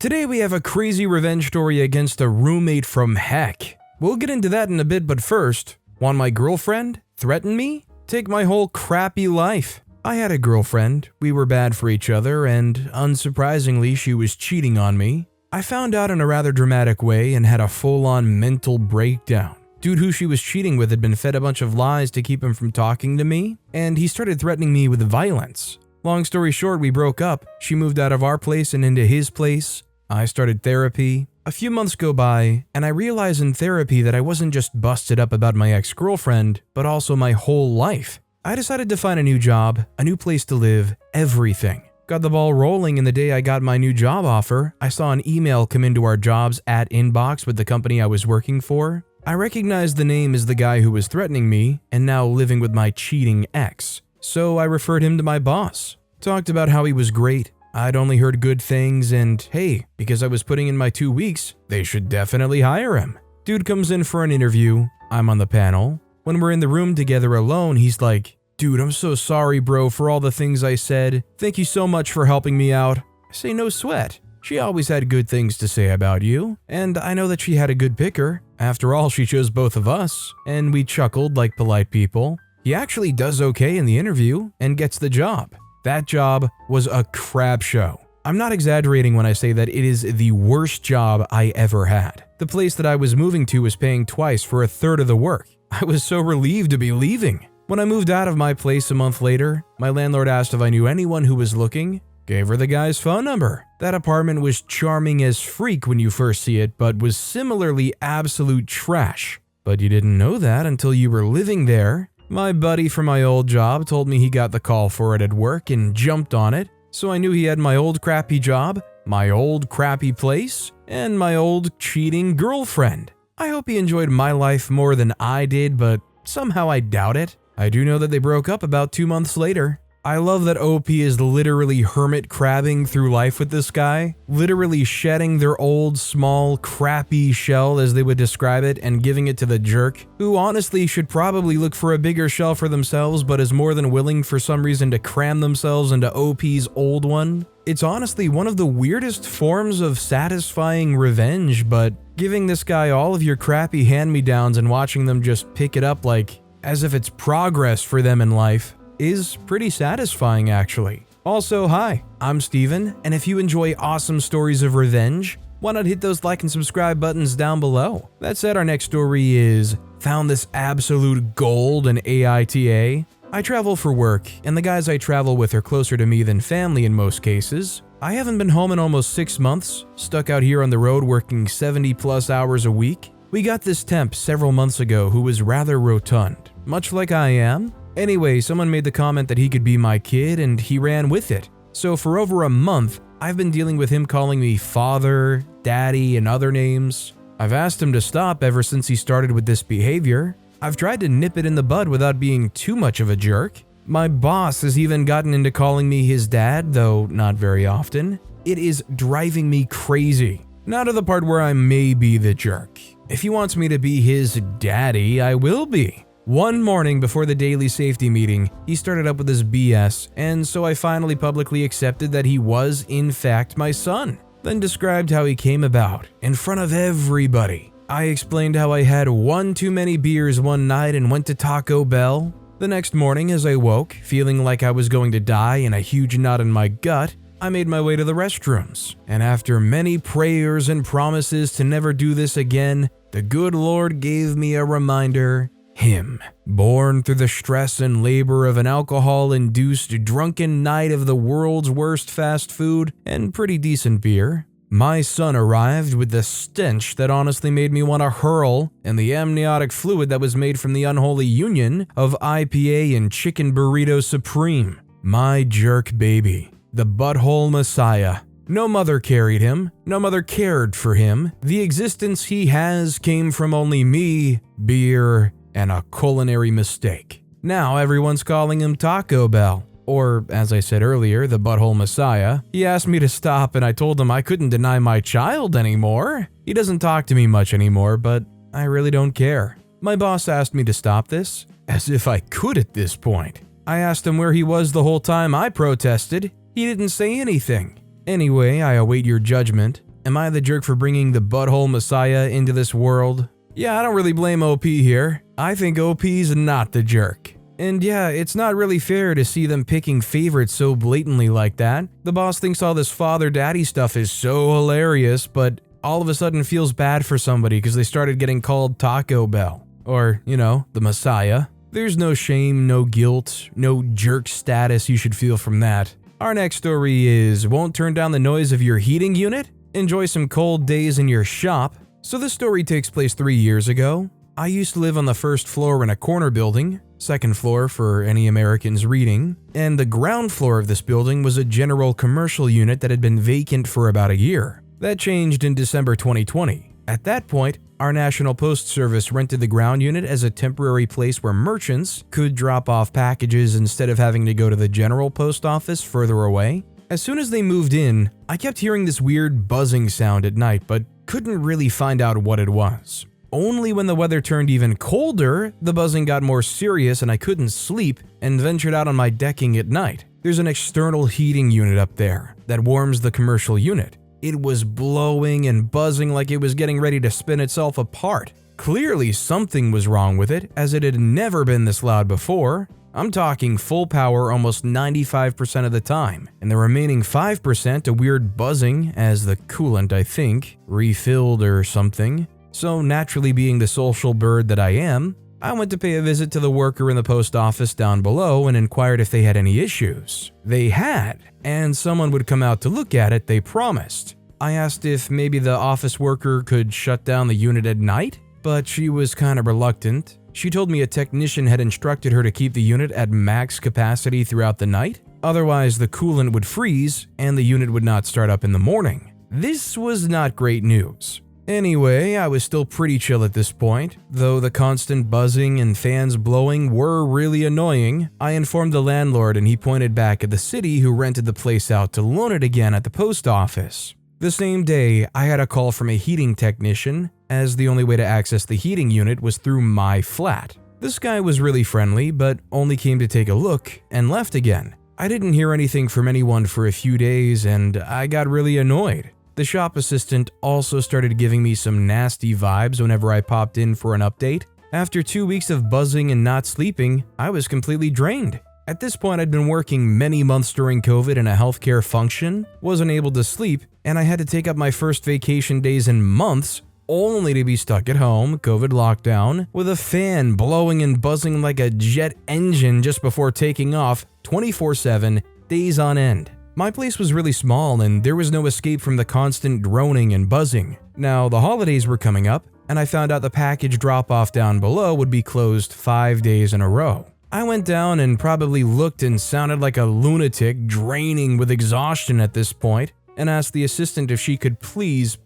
Today we have a crazy revenge story against a roommate from heck. We'll get into that in a bit, but first, want my girlfriend? Threaten me? Take my whole crappy life. I had a girlfriend, we were bad for each other, and unsurprisingly she was cheating on me. I found out in a rather dramatic way and had a full-on mental breakdown. Dude who she was cheating with had been fed a bunch of lies to keep him from talking to me, and he started threatening me with violence. Long story short, we broke up. She moved out of our place and into his place. I started therapy. A few months go by, and I realized in therapy that I wasn't just busted up about my ex-girlfriend, but also my whole life. I decided to find a new job, a new place to live, everything. Got the ball rolling, and the day I got my new job offer, I saw an email come into our jobs at inbox with the company I was working for. I recognized the name as the guy who was threatening me and now living with my cheating ex. So I referred him to my boss. Talked about how he was great. I'd only heard good things and hey, because I was putting in my 2 weeks, they should definitely hire him. Dude comes in for an interview. I'm on the panel. When we're in the room together alone, he's like, "Dude, I'm so sorry, bro, for all the things I said. Thank you so much for helping me out." I say, "No sweat. She always had good things to say about you, and I know that she had a good picker. After all, she chose both of us." And we chuckled like polite people. He actually does okay in the interview and gets the job. That job was a crap show. I'm not exaggerating when I say that it is the worst job I ever had. The place that I was moving to was paying twice for a third of the work. I was so relieved to be leaving. When I moved out of my place a month later, my landlord asked if I knew anyone who was looking. Gave her the guy's phone number. That apartment was charming as freak when you first see it, but was similarly absolute trash. But you didn't know that until you were living there. My buddy from my old job told me he got the call for it at work and jumped on it, so I knew he had my old crappy job, my old crappy place, and my old cheating girlfriend. I hope he enjoyed my life more than I did, but somehow I doubt it. I do know that they broke up about 2 months later. I love that OP is literally hermit crabbing through life with this guy, literally shedding their old, small, crappy shell as they would describe it and giving it to the jerk, who honestly should probably look for a bigger shell for themselves but is more than willing for some reason to cram themselves into OP's old one. It's honestly one of the weirdest forms of satisfying revenge, but giving this guy all of your crappy hand-me-downs and watching them just pick it up like as if it's progress for them in life is pretty satisfying actually. Also, hi, I'm Steven, and if you enjoy awesome stories of revenge, why not hit those like and subscribe buttons down below. That said, our next story is found this absolute gold in AITA. I travel for work, and the guys I travel with are closer to me than family in most cases. I haven't been home in almost 6 months, stuck out here on the road working 70 plus hours a week. We got this temp several months ago who was rather rotund, much like I am. Anyway, someone made the comment that he could be my kid and he ran with it. So for over a month, I've been dealing with him calling me father, daddy, and other names. I've asked him to stop ever since he started with this behavior. I've tried to nip it in the bud without being too much of a jerk. My boss has even gotten into calling me his dad, though not very often. It is driving me crazy. Now to the part where I may be the jerk. If he wants me to be his daddy, I will be. One morning before the daily safety meeting, he started up with his BS, and so I finally publicly accepted that he was, in fact, my son. Then described how he came about, in front of everybody. I explained how I had one too many beers one night and went to Taco Bell. The next morning, as I woke, feeling like I was going to die and a huge knot in my gut, I made my way to the restrooms. And after many prayers and promises to never do this again, the good Lord gave me a reminder. Him, born through the stress and labor of an alcohol-induced drunken night of the world's worst fast food and pretty decent beer, my son arrived with the stench that honestly made me want to hurl and the amniotic fluid that was made from the unholy union of IPA and chicken burrito supreme. My jerk baby, the butthole messiah. No mother carried him, no mother cared for him. The existence he has came from only me, beer, and a culinary mistake. Now everyone's calling him Taco Bell, or as I said earlier, the butthole messiah. He asked me to stop and I told him I couldn't deny my child anymore. He doesn't talk to me much anymore, but I really don't care. My boss asked me to stop this, as if I could at this point. I asked him where he was the whole time I protested. He didn't say anything. Anyway, I await your judgment. Am I the jerk for bringing the butthole messiah into this world? Yeah, I don't really blame OP here. I think OP's not the jerk. And yeah, it's not really fair to see them picking favorites so blatantly like that. The boss thinks all this father-daddy stuff is so hilarious, but all of a sudden feels bad for somebody because they started getting called Taco Bell. Or, the Messiah. There's no shame, no guilt, no jerk status you should feel from that. Our next story is, won't turn down the noise of your heating unit? Enjoy some cold days in your shop. So this story takes place 3 years ago. I used to live on the first floor in a corner building, second floor for any Americans reading, and the ground floor of this building was a general commercial unit that had been vacant for about a year. That changed in December 2020. At that point, our National Post Service rented the ground unit as a temporary place where merchants could drop off packages instead of having to go to the general post office further away. As soon as they moved in, I kept hearing this weird buzzing sound at night, but couldn't really find out what it was. Only when the weather turned even colder, the buzzing got more serious and I couldn't sleep and ventured out on my decking at night. There's an external heating unit up there that warms the commercial unit. It was blowing and buzzing like it was getting ready to spin itself apart. Clearly something was wrong with it, as it had never been this loud before. I'm talking full power almost 95% of the time, and the remaining 5% a weird buzzing as the coolant, I think, refilled or something. So naturally, being the social bird that I am, I went to pay a visit to the worker in the post office down below and inquired if they had any issues. They had, and someone would come out to look at it, they promised. I asked if maybe the office worker could shut down the unit at night, but she was kind of reluctant. She told me a technician had instructed her to keep the unit at max capacity throughout the night, otherwise the coolant would freeze and the unit would not start up in the morning. This was not great news. Anyway, I was still pretty chill at this point, though the constant buzzing and fans blowing were really annoying. I informed the landlord and he pointed back at the city who rented the place out to loan it again at the post office. The same day, I had a call from a heating technician, as the only way to access the heating unit was through my flat. This guy was really friendly, but only came to take a look and left again. I didn't hear anything from anyone for a few days and I got really annoyed. The shop assistant also started giving me some nasty vibes whenever I popped in for an update. After 2 weeks of buzzing and not sleeping, I was completely drained. At this point, I'd been working many months during COVID in a healthcare function, wasn't able to sleep, and I had to take up my first vacation days in months, only to be stuck at home, COVID lockdown, with a fan blowing and buzzing like a jet engine just before taking off 24/7, days on end. My place was really small and there was no escape from the constant droning and buzzing. Now, the holidays were coming up, and I found out the package drop-off down below would be closed 5 days in a row. I went down and probably looked and sounded like a lunatic, draining with exhaustion at this point, and asked the assistant if she could please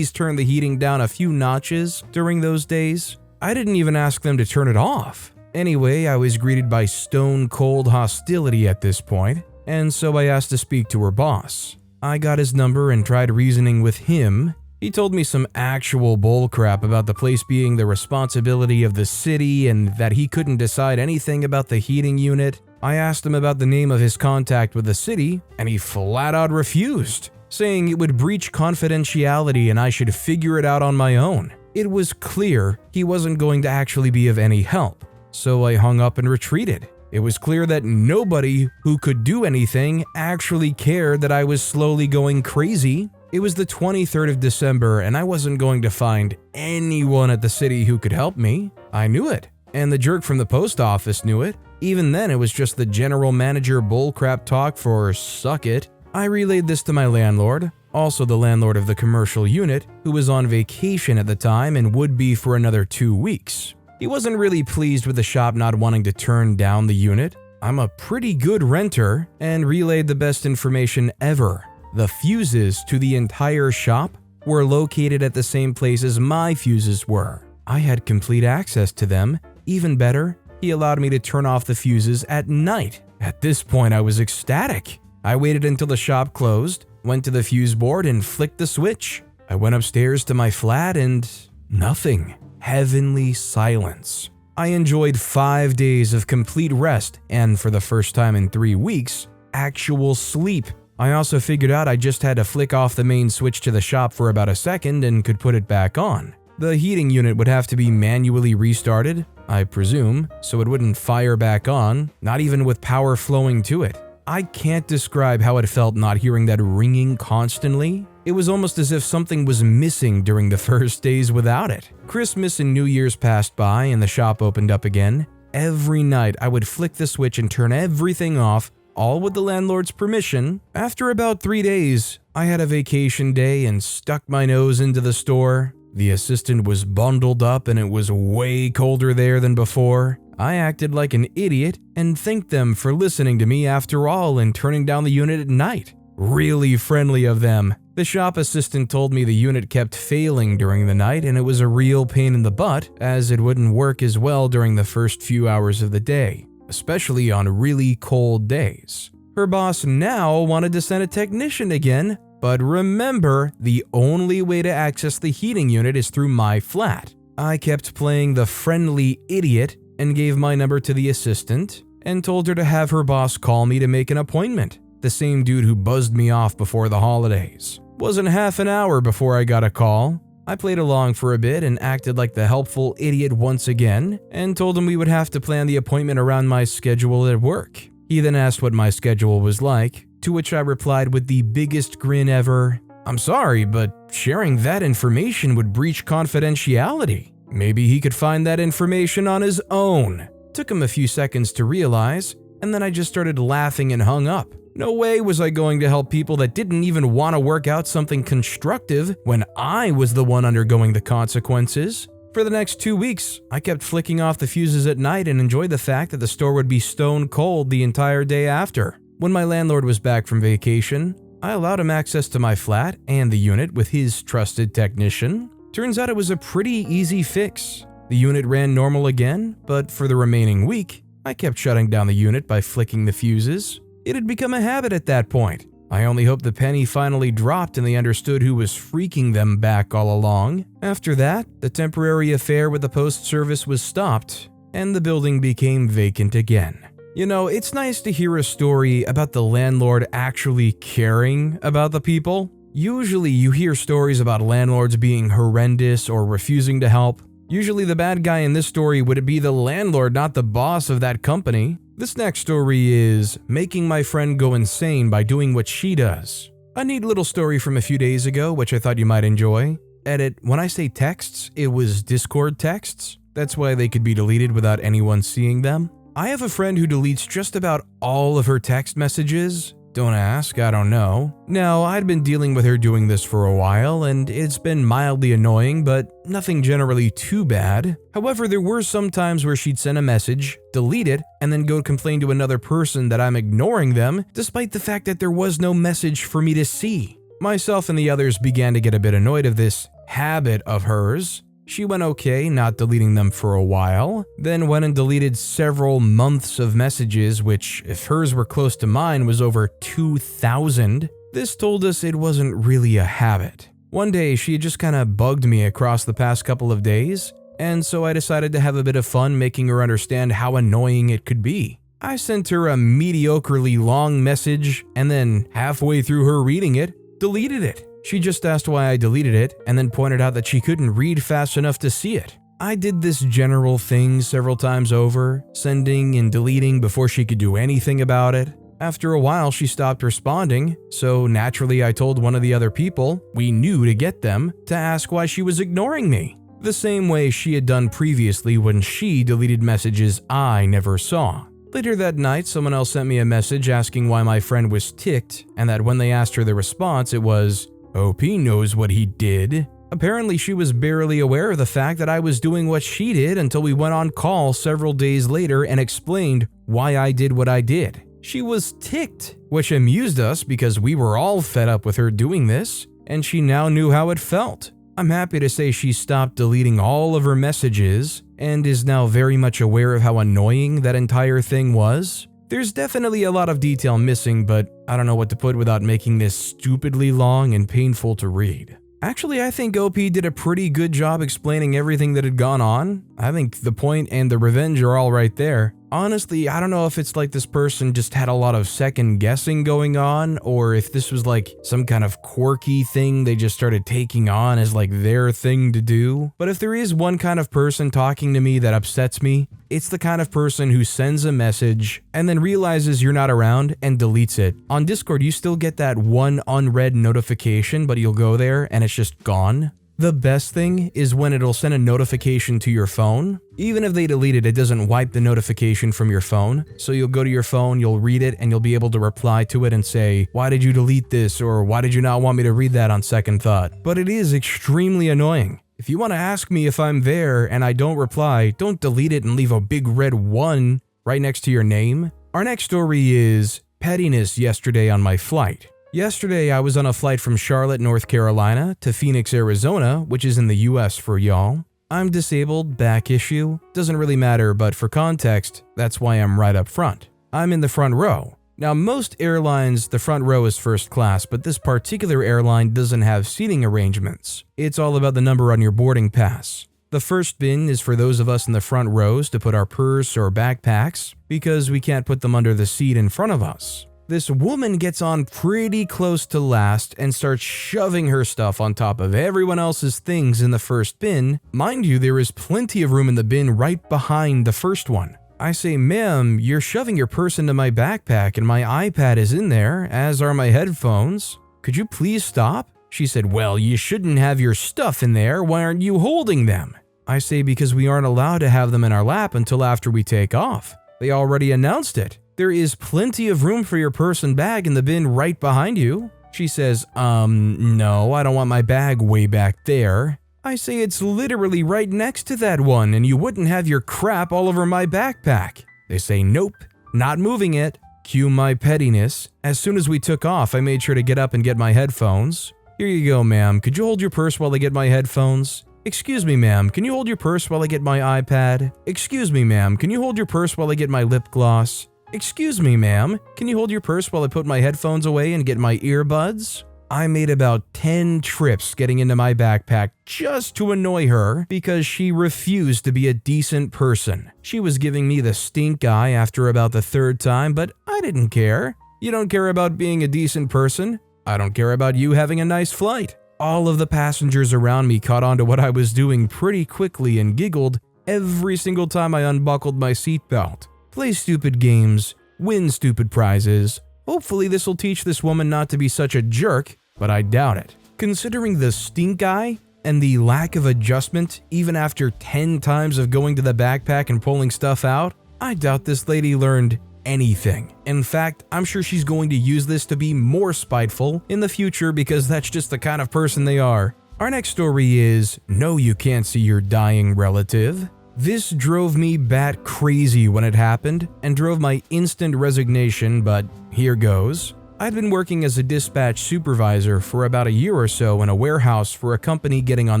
turn the heating down a few notches during those days. I didn't even ask them to turn it off. Anyway, I was greeted by stone-cold hostility at this point, and so I asked to speak to her boss. I got his number and tried reasoning with him. He told me some actual bullcrap about the place being the responsibility of the city and that he couldn't decide anything about the heating unit. I asked him about the name of his contact with the city, and he flat out refused, saying it would breach confidentiality and I should figure it out on my own. It was clear he wasn't going to actually be of any help, so I hung up and retreated. It was clear that nobody who could do anything actually cared that I was slowly going crazy. It was the 23rd of December and I wasn't going to find anyone at the city who could help me. I knew it, and the jerk from the post office knew it. Even then, it was just the general manager bullcrap talk for suck it. I relayed this to my landlord, also the landlord of the commercial unit, who was on vacation at the time and would be for another 2 weeks. He wasn't really pleased with the shop not wanting to turn down the unit. I'm a pretty good renter, and relayed the best information ever. The fuses to the entire shop were located at the same place as my fuses were. I had complete access to them. Even better, he allowed me to turn off the fuses at night. At this point, I was ecstatic. I waited until the shop closed, went to the fuse board and flicked the switch. I went upstairs to my flat and nothing. Heavenly silence. I enjoyed 5 days of complete rest and, for the first time in 3 weeks, actual sleep. I also figured out I just had to flick off the main switch to the shop for about a second and could put it back on. The heating unit would have to be manually restarted, I presume, so it wouldn't fire back on, not even with power flowing to it. I can't describe how it felt not hearing that ringing constantly. It was almost as if something was missing during the first days without it. Christmas and New Year's passed by and the shop opened up again. Every night I would flick the switch and turn everything off, all with the landlord's permission. After about 3 days, I had a vacation day and stuck my nose into the store. The assistant was bundled up and it was way colder there than before. I acted like an idiot and thanked them for listening to me after all and turning down the unit at night. Really friendly of them. The shop assistant told me the unit kept failing during the night and it was a real pain in the butt as it wouldn't work as well during the first few hours of the day, especially on really cold days. Her boss now wanted to send a technician again, but remember, the only way to access the heating unit is through my flat. I kept playing the friendly idiot and gave my number to the assistant and told her to have her boss call me to make an appointment. The same dude who buzzed me off before the holidays. Wasn't half an hour before I got a call. I played along for a bit and acted like the helpful idiot once again and told him we would have to plan the appointment around my schedule at work. He then asked what my schedule was like, to which I replied with the biggest grin ever, "I'm sorry, but sharing that information would breach confidentiality. Maybe he could find that information on his own." Took him a few seconds to realize, and then I just started laughing and hung up. No way was I going to help people that didn't even want to work out something constructive when I was the one undergoing the consequences. For the next 2 weeks, I kept flicking off the fuses at night and enjoyed the fact that the store would be stone cold the entire day after. When my landlord was back from vacation, I allowed him access to my flat and the unit with his trusted technician. Turns out it was a pretty easy fix. The unit ran normal again, but for the remaining week, I kept shutting down the unit by flicking the fuses. It had become a habit at that point. I only hope the penny finally dropped and they understood who was freaking them back all along. After that, the temporary affair with the post service was stopped, and the building became vacant again. You know, it's nice to hear a story about the landlord actually caring about the people. Usually you hear stories about landlords being horrendous or refusing to help. Usually the bad guy in this story would be the landlord, not the boss of that company. This next story is making my friend go insane by doing what she does. A neat little story from a few days ago, which I thought you might enjoy. Edit, when I say texts, it was Discord texts. That's why they could be deleted without anyone seeing them. I have a friend who deletes just about all of her text messages. Don't ask, I don't know. Now, I'd been dealing with her doing this for a while, and it's been mildly annoying, but nothing generally too bad. However, there were some times where she'd send a message, delete it, and then go complain to another person that I'm ignoring them, despite the fact that there was no message for me to see. Myself and the others began to get a bit annoyed of this habit of hers. She went okay not deleting them for a while, then went and deleted several months of messages, which, if hers were close to mine, was over 2,000. This told us it wasn't really a habit. One day, she had just kinda bugged me across the past couple of days, and so I decided to have a bit of fun making her understand how annoying it could be. I sent her a mediocrely long message, and then halfway through her reading it, deleted it. She just asked why I deleted it, and then pointed out that she couldn't read fast enough to see it. I did this general thing several times over, sending and deleting before she could do anything about it. After a while, she stopped responding, so naturally I told one of the other people, we knew to get them, to ask why she was ignoring me. The same way she had done previously when she deleted messages I never saw. Later that night, someone else sent me a message asking why my friend was ticked, and that when they asked her the response, it was, "OP knows what he did." Apparently, she was barely aware of the fact that I was doing what she did until we went on call several days later and explained why I did what I did. She was ticked, which amused us because we were all fed up with her doing this, and she now knew how it felt. I'm happy to say she stopped deleting all of her messages and is now very much aware of how annoying that entire thing was. There's definitely a lot of detail missing, but I don't know what to put without making this stupidly long and painful to read. Actually, I think OP did a pretty good job explaining everything that had gone on. I think the point and the revenge are all right there. Honestly, I don't know if it's like this person just had a lot of second guessing going on, or if this was like some kind of quirky thing they just started taking on as like their thing to do. But if there is one kind of person talking to me that upsets me, it's the kind of person who sends a message and then realizes you're not around and deletes it. On Discord, you still get that one unread notification, but you'll go there and it's just gone. The best thing is when it'll send a notification to your phone. Even if they delete it, it doesn't wipe the notification from your phone. So you'll go to your phone, you'll read it, and you'll be able to reply to it and say, "Why did you delete this?" or "Why did you not want me to read that on second thought?" But it is extremely annoying. If you want to ask me if I'm there and I don't reply, don't delete it and leave a big red 1 right next to your name. Our next story is Pettiness yesterday on my flight. Yesterday, I was on a flight from Charlotte, North Carolina to Phoenix, Arizona, which is in the US for y'all. I'm disabled, back issue, doesn't really matter, but for context, that's why I'm right up front. I'm in the front row. Now, most airlines, the front row is first class, but this particular airline doesn't have seating arrangements. It's all about the number on your boarding pass. The first bin is for those of us in the front rows to put our purse or backpacks, because we can't put them under the seat in front of us. This woman gets on pretty close to last and starts shoving her stuff on top of everyone else's things in the first bin. Mind you, there is plenty of room in the bin right behind the first one. I say, "Ma'am, you're shoving your purse into my backpack and my iPad is in there, as are my headphones. Could you please stop?" She said, "Well, you shouldn't have your stuff in there. Why aren't you holding them?" I say, "Because we aren't allowed to have them in our lap until after we take off. They already announced it. There is plenty of room for your purse and bag in the bin right behind you." She says, No, I don't want my bag way back there." I say, "It's literally right next to that one and you wouldn't have your crap all over my backpack." They say, "Nope, not moving it." Cue my pettiness. As soon as we took off, I made sure to get up and get my headphones. "Here you go, ma'am. Could you hold your purse while I get my headphones?" "Excuse me, ma'am. Can you hold your purse while I get my iPad?" "Excuse me, ma'am. Can you hold your purse while I get my lip gloss?" "Excuse me, ma'am, can you hold your purse while I put my headphones away and get my earbuds?" I made about 10 trips getting into my backpack just to annoy her because she refused to be a decent person. She was giving me the stink eye after about the third time, but I didn't care. You don't care about being a decent person? I don't care about you having a nice flight. All of the passengers around me caught on to what I was doing pretty quickly and giggled every single time I unbuckled my seatbelt. Play stupid games, win stupid prizes. Hopefully this will teach this woman not to be such a jerk, but I doubt it. Considering the stink eye and the lack of adjustment even after 10 times of going to the backpack and pulling stuff out, I doubt this lady learned anything. In fact, I'm sure she's going to use this to be more spiteful in the future because that's just the kind of person they are. Our next story is, "No, you can't see your dying relative." This drove me bat crazy when it happened and drove my instant resignation, but here goes. I'd been working as a dispatch supervisor for about a year or so in a warehouse for a company getting on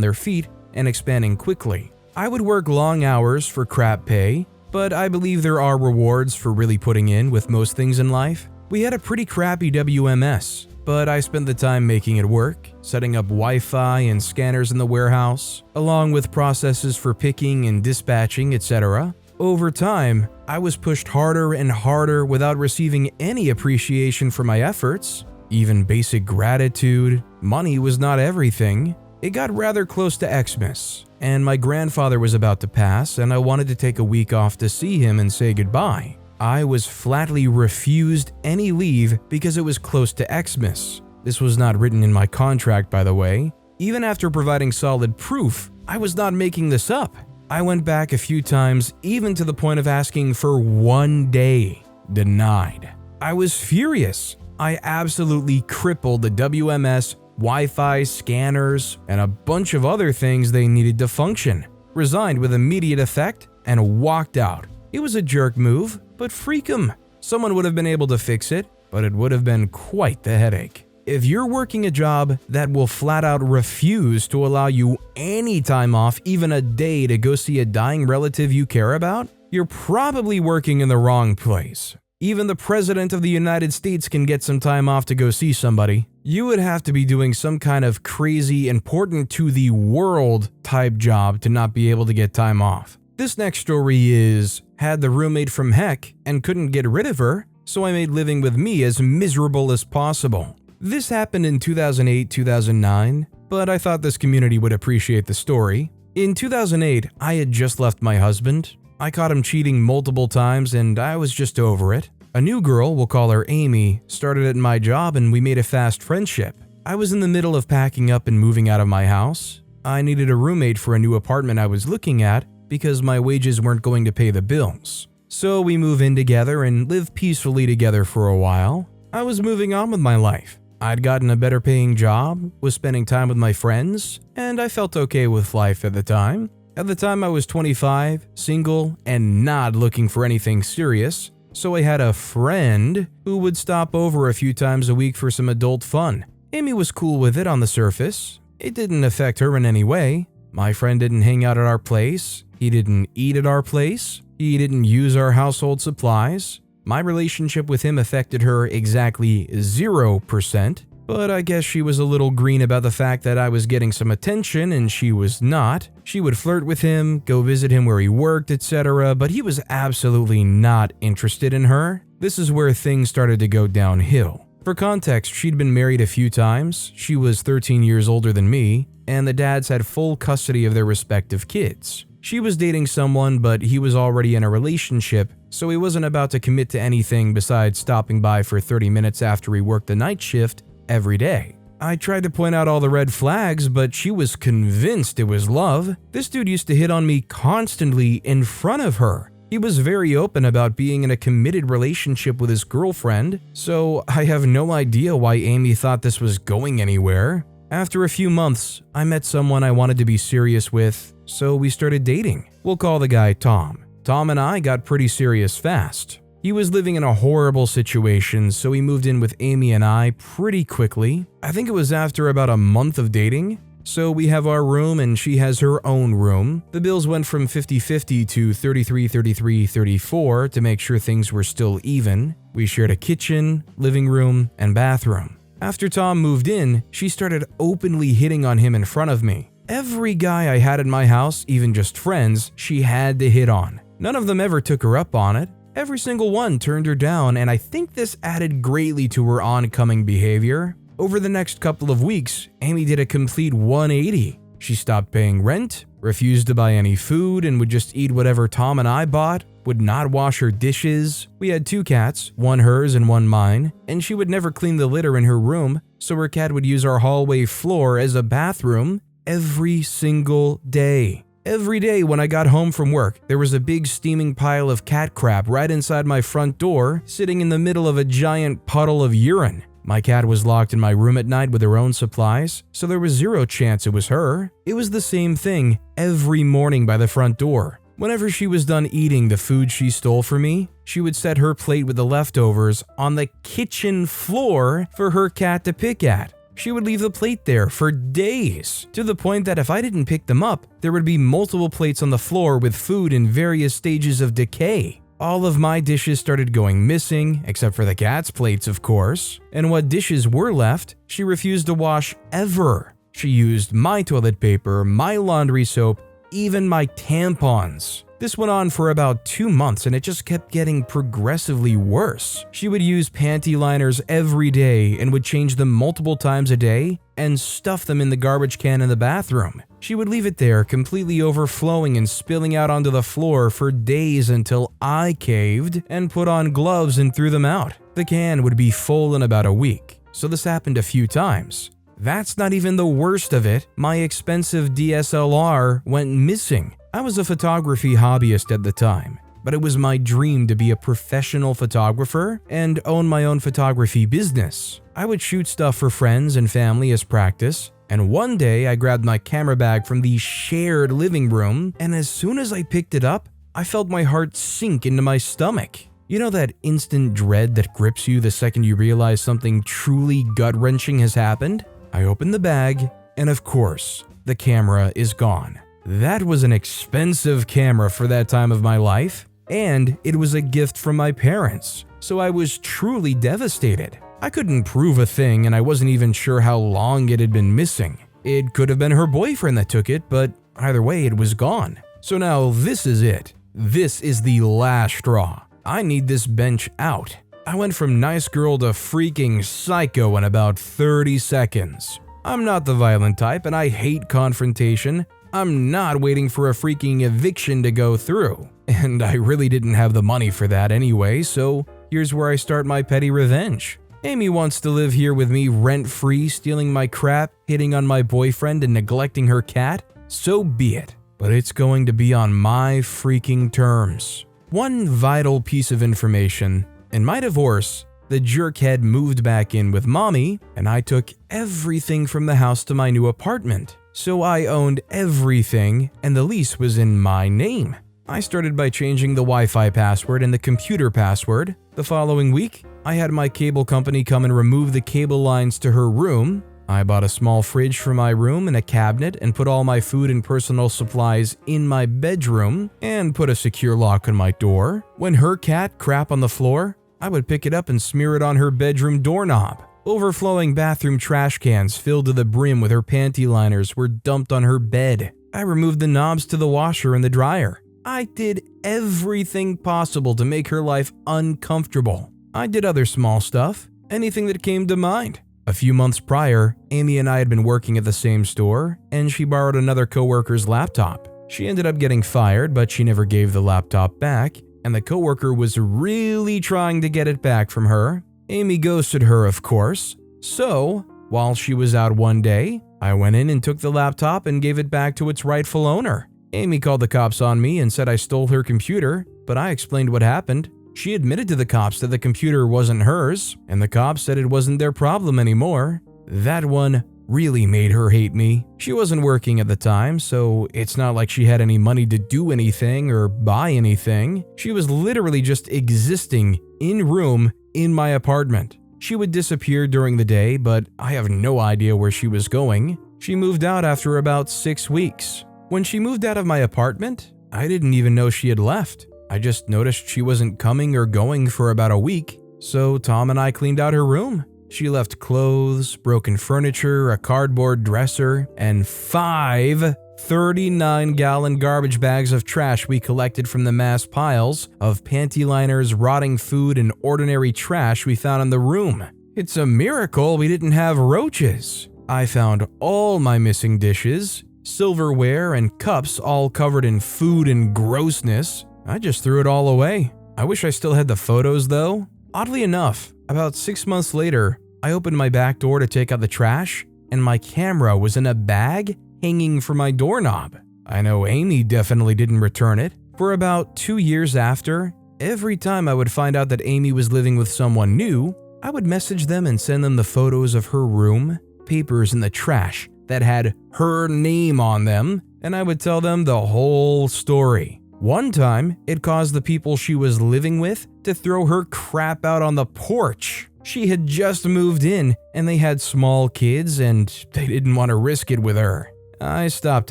their feet and expanding quickly. I would work long hours for crap pay, but I believe there are rewards for really putting in with most things in life. We had a pretty crappy WMS, but I spent the time making it work, setting up Wi-Fi and scanners in the warehouse, along with processes for picking and dispatching, etc. Over time, I was pushed harder and harder without receiving any appreciation for my efforts, even basic gratitude. Money was not everything. It got rather close to Xmas, and my grandfather was about to pass, and I wanted to take a week off to see him and say goodbye. I was flatly refused any leave because it was close to Xmas. This was not written in my contract, by the way. Even after providing solid proof, I was not making this up. I went back a few times, even to the point of asking for 1 day. Denied. I was furious. I absolutely crippled the WMS, Wi-Fi, scanners, and a bunch of other things they needed to function. Resigned with immediate effect and walked out. It was a jerk move, but freak 'em. Someone would have been able to fix it, but it would have been quite the headache. If you're working a job that will flat out refuse to allow you any time off, even a day, to go see a dying relative you care about, you're probably working in the wrong place. Even the President of the United States can get some time off to go see somebody. You would have to be doing some kind of crazy, important to the world type job to not be able to get time off. This next story is, had the roommate from heck and couldn't get rid of her, so I made living with me as miserable as possible. This happened in 2008-2009, but I thought this community would appreciate the story. In 2008, I had just left my husband. I caught him cheating multiple times and I was just over it. A new girl, we'll call her Amy, started at my job and we made a fast friendship. I was in the middle of packing up and moving out of my house. I needed a roommate for a new apartment I was looking at because my wages weren't going to pay the bills. So we move in together and live peacefully together for a while. I was moving on with my life. I'd gotten a better paying job, was spending time with my friends, and I felt okay with life at the time. At the time I was 25, single, and not looking for anything serious, so I had a friend who would stop over a few times a week for some adult fun. Amy was cool with it on the surface. It didn't affect her in any way. My friend didn't hang out at our place. He didn't eat at our place. He didn't use our household supplies. My relationship with him affected her exactly 0%, but I guess she was a little green about the fact that I was getting some attention and she was not. She would flirt with him, go visit him where he worked, etc., but he was absolutely not interested in her. This is where things started to go downhill. For context, she'd been married a few times, she was 13 years older than me, and the dads had full custody of their respective kids. She was dating someone, but he was already in a relationship, so he wasn't about to commit to anything besides stopping by for 30 minutes after he worked the night shift every day. I tried to point out all the red flags, but she was convinced it was love. This dude used to hit on me constantly in front of her. He was very open about being in a committed relationship with his girlfriend, so I have no idea why Amy thought this was going anywhere. After a few months, I met someone I wanted to be serious with, so we started dating. We'll call the guy Tom. Tom and I got pretty serious fast. He was living in a horrible situation, so he moved in with Amy and I pretty quickly. I think it was after about a month of dating. So we have our room and she has her own room. The bills went from 50-50 to 33-33-34 to make sure things were still even. We shared a kitchen, living room, and bathroom. After Tom moved in, she started openly hitting on him in front of me. Every guy I had in my house, even just friends, she had to hit on. None of them ever took her up on it. Every single one turned her down, and I think this added greatly to her oncoming behavior. Over the next couple of weeks, Amy did a complete 180. She stopped paying rent, refused to buy any food, and would just eat whatever Tom and I bought, would not wash her dishes. We had 2 cats, one hers and one mine, and she would never clean the litter in her room, so her cat would use our hallway floor as a bathroom every single day. Every day when I got home from work, there was a big steaming pile of cat crap right inside my front door, sitting in the middle of a giant puddle of urine. My cat was locked in my room at night with her own supplies, so there was 0 chance it was her. It was the same thing every morning by the front door. Whenever she was done eating the food she stole from me, she would set her plate with the leftovers on the kitchen floor for her cat to pick at. She would leave the plate there for days, to the point that if I didn't pick them up, there would be multiple plates on the floor with food in various stages of decay. All of my dishes started going missing, except for the cat's plates, of course, and what dishes were left, she refused to wash ever. She used my toilet paper, my laundry soap, even my tampons. This went on for about 2 months and it just kept getting progressively worse. She would use panty liners every day and would change them multiple times a day and stuff them in the garbage can in the bathroom. She would leave it there completely overflowing and spilling out onto the floor for days until I caved and put on gloves and threw them out. The can would be full in about a week, so this happened a few times. That's not even the worst of it. My expensive DSLR went missing. I was a photography hobbyist at the time, but it was my dream to be a professional photographer and own my own photography business. I would shoot stuff for friends and family as practice, and one day I grabbed my camera bag from the shared living room, and as soon as I picked it up, I felt my heart sink into my stomach. You know that instant dread that grips you the second you realize something truly gut-wrenching has happened? I opened the bag, and of course, the camera is gone. That was an expensive camera for that time of my life, and it was a gift from my parents, so I was truly devastated. I couldn't prove a thing, and I wasn't even sure how long it had been missing. It could have been her boyfriend that took it, but either way, it was gone. So now this is it. This is the last straw. I need this bench out. I went from nice girl to freaking psycho in about 30 seconds. I'm not the violent type and I hate confrontation. I'm not waiting for a freaking eviction to go through. And I really didn't have the money for that anyway, so here's where I start my petty revenge. Amy wants to live here with me rent-free, stealing my crap, hitting on my boyfriend, and neglecting her cat. So be it. But it's going to be on my freaking terms. One vital piece of information. In my divorce, the jerkhead moved back in with mommy, and I took everything from the house to my new apartment. So I owned everything, and the lease was in my name. I started by changing the Wi-Fi password and the computer password. The following week, I had my cable company come and remove the cable lines to her room. I bought a small fridge for my room and a cabinet and put all my food and personal supplies in my bedroom and put a secure lock on my door. When her cat crapped on the floor, I would pick it up and smear it on her bedroom doorknob. Overflowing bathroom trash cans filled to the brim with her panty liners were dumped on her bed. I removed the knobs to the washer and the dryer. I did everything possible to make her life uncomfortable. I did other small stuff, anything that came to mind. A few months prior, Amy and I had been working at the same store, and she borrowed another coworker's laptop. She ended up getting fired, but she never gave the laptop back, and the coworker was really trying to get it back from her. Amy ghosted her, of course. So, while she was out one day, I went in and took the laptop and gave it back to its rightful owner. Amy called the cops on me and said I stole her computer, but I explained what happened. She admitted to the cops that the computer wasn't hers, and the cops said it wasn't their problem anymore. That one really made her hate me. She wasn't working at the time, so it's not like she had any money to do anything or buy anything. She was literally just existing in my apartment. She would disappear during the day, but I have no idea where she was going. She moved out after about 6 weeks. When she moved out of my apartment, I didn't even know she had left. I just noticed she wasn't coming or going for about a week, so Tom and I cleaned out her room. She left clothes, broken furniture, a cardboard dresser, and 5 39-gallon garbage bags of trash we collected from the mass piles of panty liners, rotting food, and ordinary trash we found in the room. It's a miracle we didn't have roaches. I found all my missing dishes, silverware, and cups all covered in food and grossness. I just threw it all away. I wish I still had the photos though. Oddly enough, about 6 months later, I opened my back door to take out the trash, and my camera was in a bag hanging from my doorknob. I know Amy definitely didn't return it. For about 2 years after, every time I would find out that Amy was living with someone new, I would message them and send them the photos of her room, papers in the trash that had her name on them, and I would tell them the whole story. One time, it caused the people she was living with to throw her crap out on the porch. She had just moved in, and they had small kids, and they didn't want to risk it with her. I stopped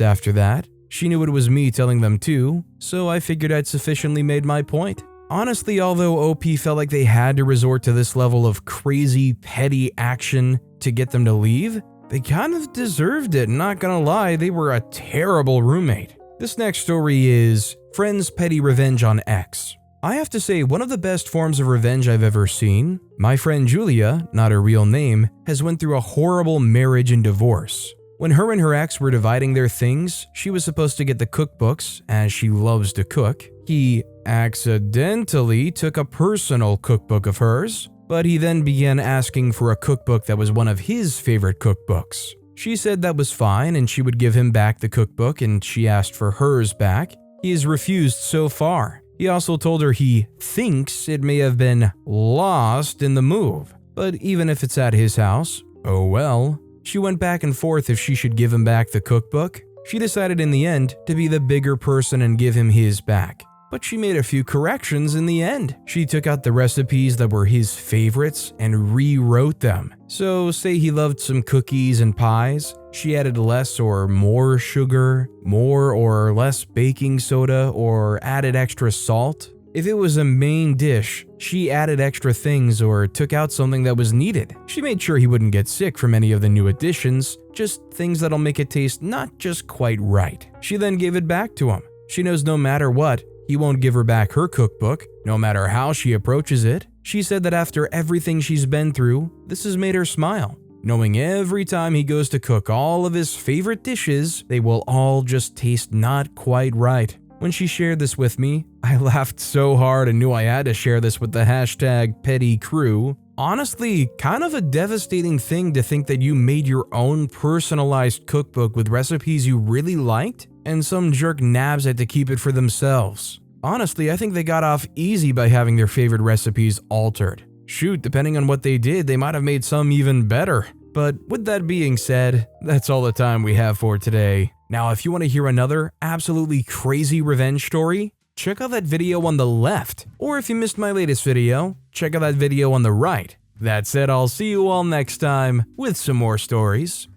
after that. She knew it was me telling them too, so I figured I'd sufficiently made my point. Honestly, although OP felt like they had to resort to this level of crazy, petty action to get them to leave, they kind of deserved it, not gonna lie, they were a terrible roommate. This next story is Friends' Petty Revenge on Ex. I have to say, one of the best forms of revenge I've ever seen. My friend Julia, not her real name, has went through a horrible marriage and divorce. When her and her ex were dividing their things, she was supposed to get the cookbooks, as she loves to cook. He accidentally took a personal cookbook of hers, but he then began asking for a cookbook that was one of his favorite cookbooks. She said that was fine and she would give him back the cookbook, and she asked for hers back. He has refused so far. He also told her he thinks it may have been lost in the move, but even if it's at his house, oh well. She went back and forth if she should give him back the cookbook. She decided in the end to be the bigger person and give him his back. But she made a few corrections in the end. She took out the recipes that were his favorites and rewrote them. So say he loved some cookies and pies, she added less or more sugar, more or less baking soda, or added extra salt. If it was a main dish, she added extra things or took out something that was needed. She made sure he wouldn't get sick from any of the new additions, just things that'll make it taste not just quite right. She then gave it back to him. She knows no matter what, he won't give her back her cookbook, no matter how she approaches it. She said that after everything she's been through, this has made her smile, knowing every time he goes to cook all of his favorite dishes, they will all just taste not quite right. When she shared this with me, I laughed so hard and knew I had to share this with the hashtag petty crew. Honestly, kind of a devastating thing to think that you made your own personalized cookbook with recipes you really liked, and some jerk nabs had to keep it for themselves. Honestly, I think they got off easy by having their favorite recipes altered. Shoot, depending on what they did, they might have made some even better. But with that being said, that's all the time we have for today. Now, if you want to hear another absolutely crazy revenge story, check out that video on the left. Or if you missed my latest video, check out that video on the right. That said, I'll see you all next time with some more stories.